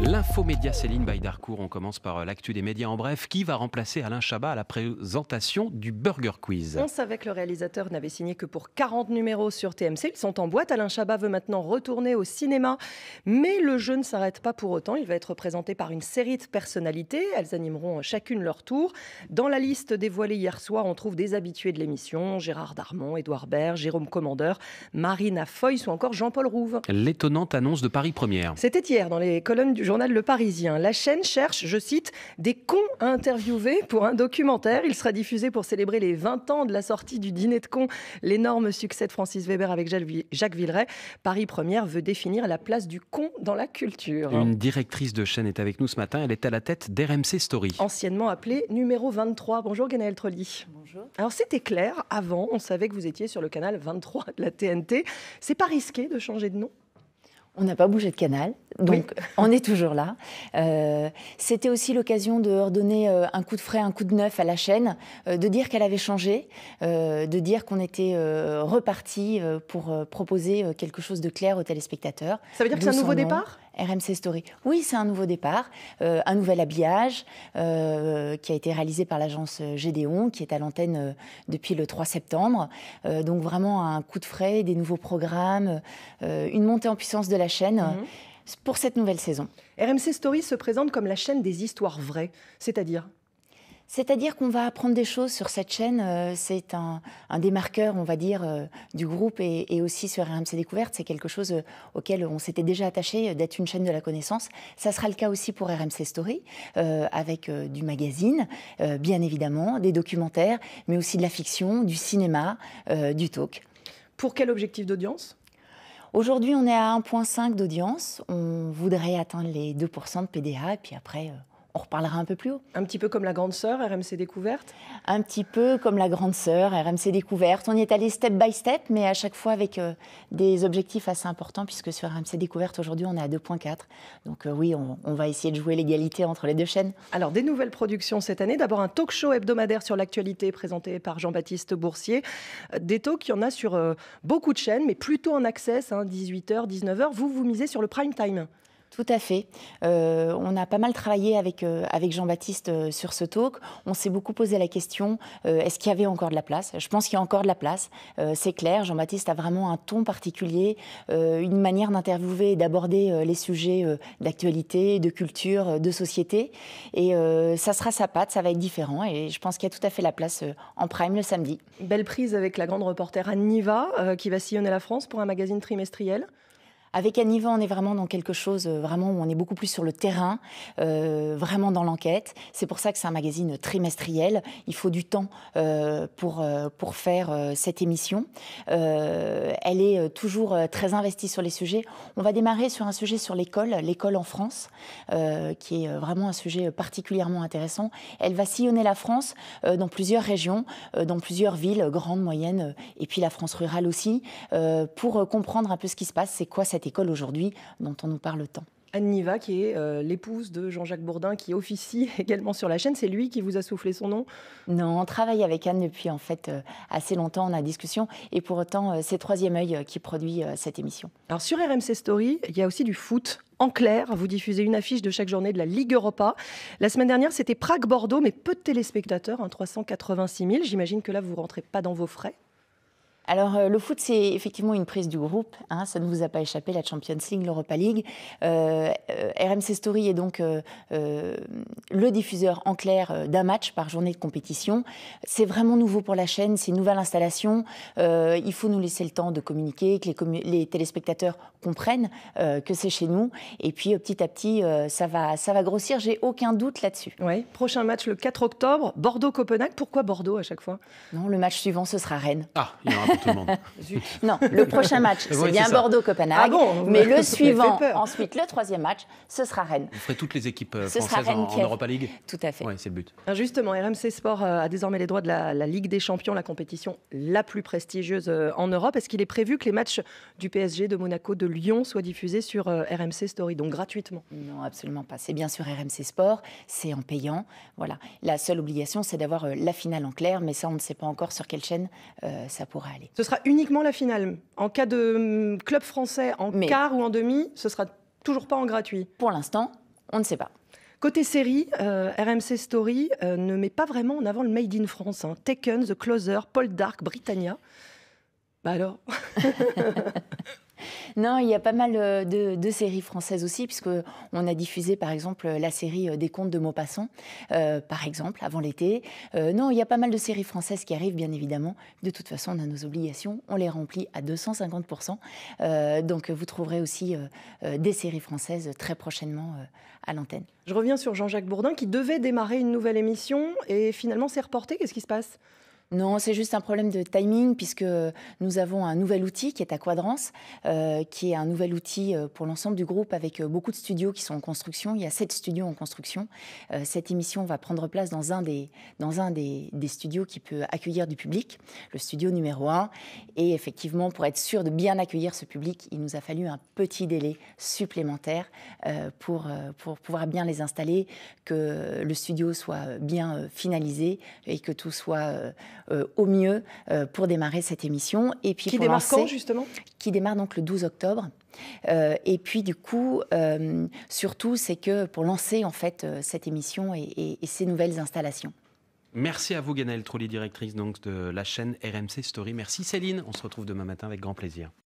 L'infomédia Céline Baïdarcourt, on commence par l'actu des médias en bref. Qui va remplacer Alain Chabat à la présentation du Burger Quiz? On savait que le réalisateur n'avait signé que pour 40 numéros sur TMC. Ils sont en boîte. Alain Chabat veut maintenant retourner au cinéma. Mais le jeu ne s'arrête pas pour autant. Il va être présenté par une série de personnalités. Elles animeront chacune leur tour. Dans la liste dévoilée hier soir, on trouve des habitués de l'émission. Gérard Darmon, Édouard Baird, Jérôme Commandeur, Marina Foïs ou encore Jean-Paul Rouve. L'étonnante annonce de Paris Première. C'était hier dans les colonnes du journal Le Parisien. La chaîne cherche, je cite, des cons à interviewer pour un documentaire. Il sera diffusé pour célébrer les 20 ans de la sortie du Dîner de cons, l'énorme succès de Francis Weber avec Jacques Villeray. Paris Première veut définir la place du con dans la culture. Une directrice de chaîne est avec nous ce matin. Elle est à la tête d'RMC Story. Anciennement appelée numéro 23. Bonjour Guénaëlle Trolli. Bonjour. Alors c'était clair, avant on savait que vous étiez sur le canal 23 de la TNT. C'est pas risqué de changer de nom ? On n'a pas bougé de canal, donc Oui. on est toujours là. C'était aussi l'occasion de redonner un coup de frais, un coup de neuf à la chaîne, de dire qu'elle avait changé, de dire qu'on était reparti pour proposer quelque chose de clair aux téléspectateurs. Ça veut dire que c'est un nouveau départ ? RMC Story. Oui, c'est un nouveau départ, un nouvel habillage qui a été réalisé par l'agence Gédéon, qui est à l'antenne depuis le 3 septembre. Donc vraiment un coup de frais, des nouveaux programmes, une montée en puissance de la chaîne pour cette nouvelle saison. RMC Story se présente comme la chaîne des histoires vraies, C'est-à-dire qu'on va apprendre des choses sur cette chaîne. C'est un des marqueurs, on va dire, du groupe et aussi sur RMC Découverte. C'est quelque chose auquel on s'était déjà attaché, d'être une chaîne de la connaissance. Ça sera le cas aussi pour RMC Story, avec du magazine, bien évidemment, des documentaires, mais aussi de la fiction, du cinéma, du talk. Pour quel objectif d'audience ? Aujourd'hui, on est à 1,5 d'audience. On voudrait atteindre les 2% de PDA, et puis après... on reparlera un peu plus haut. Un petit peu comme la grande sœur, RMC Découverte ? Un petit peu comme la grande sœur, RMC Découverte. On y est allé step by step, mais à chaque fois avec des objectifs assez importants, puisque sur RMC Découverte, aujourd'hui, on est à 2,4. Donc oui, on va essayer de jouer l'égalité entre les deux chaînes. Alors, des nouvelles productions cette année. D'abord, un talk show hebdomadaire sur l'actualité présenté par Jean-Baptiste Boursier. Des talks, il y en a sur beaucoup de chaînes, mais plutôt en access, 18h, 19h. Vous misez sur le prime time. Tout à fait. On a pas mal travaillé avec Jean-Baptiste sur ce talk. On s'est beaucoup posé la question, est-ce qu'il y avait encore de la place ? Je pense qu'il y a encore de la place. C'est clair, Jean-Baptiste a vraiment un ton particulier, une manière d'interviewer et d'aborder les sujets d'actualité, de culture, de société. Et ça sera sa patte, ça va être différent. Et je pense qu'il y a tout à fait la place en prime le samedi. Belle prise avec la grande reporter Anne Niva, qui va sillonner la France pour un magazine trimestriel. Avec Anne Niva, on est vraiment dans quelque chose vraiment où on est beaucoup plus sur le terrain, vraiment dans l'enquête. C'est pour ça que c'est un magazine trimestriel. Il faut du temps pour faire cette émission. Elle est toujours très investie sur les sujets. On va démarrer sur un sujet sur l'école en France, qui est vraiment un sujet particulièrement intéressant. Elle va sillonner la France dans plusieurs régions, dans plusieurs villes, grandes, moyennes, et puis la France rurale aussi, pour comprendre un peu ce qui se passe. C'est quoi cette école aujourd'hui dont on nous parle tant. Anne Niva, qui est l'épouse de Jean-Jacques Bourdin, qui officie également sur la chaîne. C'est lui qui vous a soufflé son nom ? Non, on travaille avec Anne depuis en fait assez longtemps, on a discussion. Et pour autant, c'est Troisième œil qui produit cette émission. Alors sur RMC Story, il y a aussi du foot. En clair, vous diffusez une affiche de chaque journée de la Ligue Europa. La semaine dernière, c'était Prague-Bordeaux, mais peu de téléspectateurs, 386 000. J'imagine que là, vous ne rentrez pas dans vos frais. Alors, le foot, c'est effectivement une prise du groupe. Ça ne vous a pas échappé, la Champions League, l'Europa League. RMC Story est donc le diffuseur en clair d'un match par journée de compétition. C'est vraiment nouveau pour la chaîne, c'est une nouvelle installation. Il faut nous laisser le temps de communiquer, que les téléspectateurs comprennent que c'est chez nous. Et puis, petit à petit, ça va grossir. J'ai aucun doute là-dessus. Ouais. Prochain match le 4 octobre, Bordeaux-Copenhague. Pourquoi Bordeaux à chaque fois ? Non, le match suivant, ce sera Rennes. Ah, il y en aura pour tout le monde. Non, le prochain match, c'est bien Bordeaux-Copenhague. Ah bon, mais le suivant, ensuite, le troisième match, ce sera Rennes. Vous ferez toutes les équipes Ce françaises sera Rennes en Europa League ? Tout à fait. Oui, c'est le but. Justement, RMC Sport a désormais les droits de la Ligue des Champions, la compétition la plus prestigieuse en Europe. Est-ce qu'il est prévu que les matchs du PSG, de Monaco, de Lyon soient diffusés sur RMC Story, donc gratuitement ? Non, absolument pas. C'est bien sûr RMC Sport, c'est en payant. Voilà. La seule obligation, c'est d'avoir la finale en clair, mais ça, on ne sait pas encore sur quelle chaîne ça pourra aller. Ce sera uniquement la finale. En cas de club français en quart ou en demi, ce sera toujours pas en gratuit. Pour l'instant, On ne sait pas. Côté série, RMC Story ne met pas vraiment en avant le Made in France. Hein. Taken, The Closer, Paul Dark, Britannia. Bah alors Non, il y a pas mal de séries françaises aussi, puisqu'on a diffusé par exemple la série des Contes de Maupassant, par exemple, avant l'été. Non, il y a pas mal de séries françaises qui arrivent, bien évidemment. De toute façon, on a nos obligations, on les remplit à 250%. Donc vous trouverez aussi des séries françaises très prochainement à l'antenne. Je reviens sur Jean-Jacques Bourdin qui devait démarrer une nouvelle émission et finalement c'est reporté. Qu'est-ce qui se passe ? Non, c'est juste un problème de timing puisque nous avons un nouvel outil qui est à Quadrance, qui est un nouvel outil pour l'ensemble du groupe avec beaucoup de studios qui sont en construction. Il y a 7 studios en construction. Cette émission va prendre place dans un des studios qui peut accueillir du public, le studio numéro 1. Et effectivement, pour être sûr de bien accueillir ce public, il nous a fallu un petit délai supplémentaire pour pouvoir bien les installer, que le studio soit bien finalisé et que tout soit au mieux pour démarrer cette émission. Et puis qui démarre quand, justement ? Qui démarre donc le 12 octobre. Et puis du coup, surtout, c'est que pour lancer en fait cette émission et ces nouvelles installations. Merci à vous, Guénhaëlle Trouly, directrice donc, de la chaîne RMC Story. Merci Céline, on se retrouve demain matin avec grand plaisir.